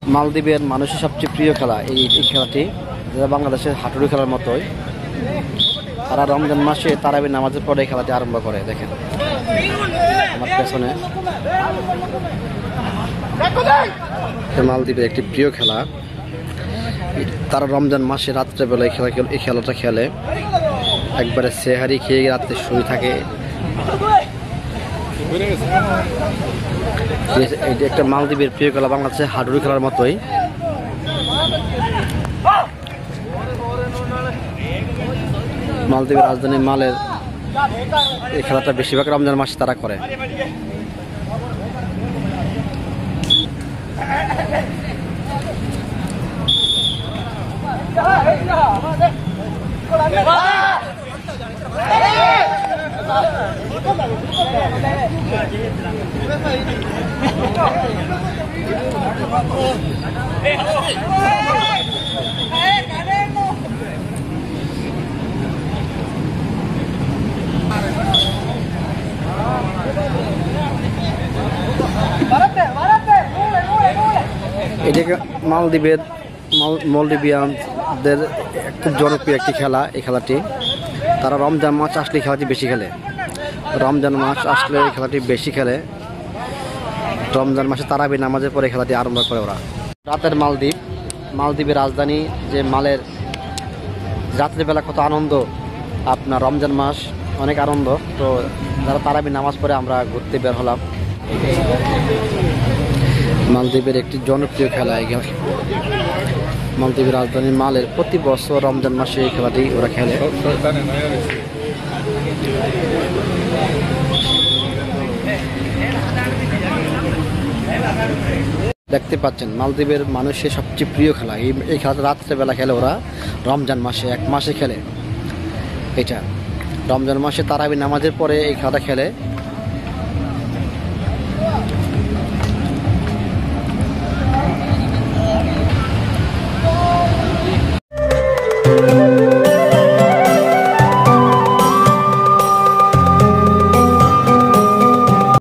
মালদ্বীপের মানুষের সবচেয়ে প্রিয় খেলা এই খেলাটি, যেটা বাংলাদেশের হাডুডু খেলার মতোই। তারা রমজান মাসে তারাবি নামাজের পরে এই খেলাটি আরম্ভ করে। দেখেন আমার পেছনে মালদ্বীপের একটি প্রিয় খেলা। তারা রমজান মাসে রাত্রেবেলা এই খেলাটা খেলে। একবারে সেহারি খেয়ে রাত্রে শুয়ে থাকে। এটি একটা মালদ্বীপের প্রিয় খেলা, বাংলাদেশের হাডুডু খেলার মতোই। মালদ্বীপের রাজধানী মালের এই খেলাটা বেশিরভাগ রমজান মাসে তারা করে। এটাকে মলদ্বীপিয়ানদের খুব জনপ্রিয় একটি খেলা। এই খেলাটি তারা রমজান মাস আসলে খেলাটি বেশি খেলে। রমজান মাস আসলে এই খেলাটি বেশি খেলে। রমজান মাসে তারাবি নামাজের পরে খেলাটি আরম্ভ করে ওরা। রাতের মালদ্বীপের রাজধানী যে মালের রাত্রিবেলা কত আনন্দ, আপনার রমজান মাস অনেক আনন্দ। তো যারা তারাবি নামাজ পড়ে আমরা ঘুরতে বের হলাম। মালদ্বীপের একটি জনপ্রিয় খেলা এই খেলা। মালদ্বীপের রাজধানী মালের প্রতি বছর রমজান মাসে এই খেলাটি ওরা খেলে। দেখতে পাচ্ছেন মালদ্বীপের মানুষের সবচেয়ে প্রিয় খেলা এই খেলাটা রাত্রেবেলা খেলে ওরা। রমজান মাসে 1 মাসে খেলে। এটা রমজান মাসে তারাবি নামাজের পরে এই খেলাটা খেলে।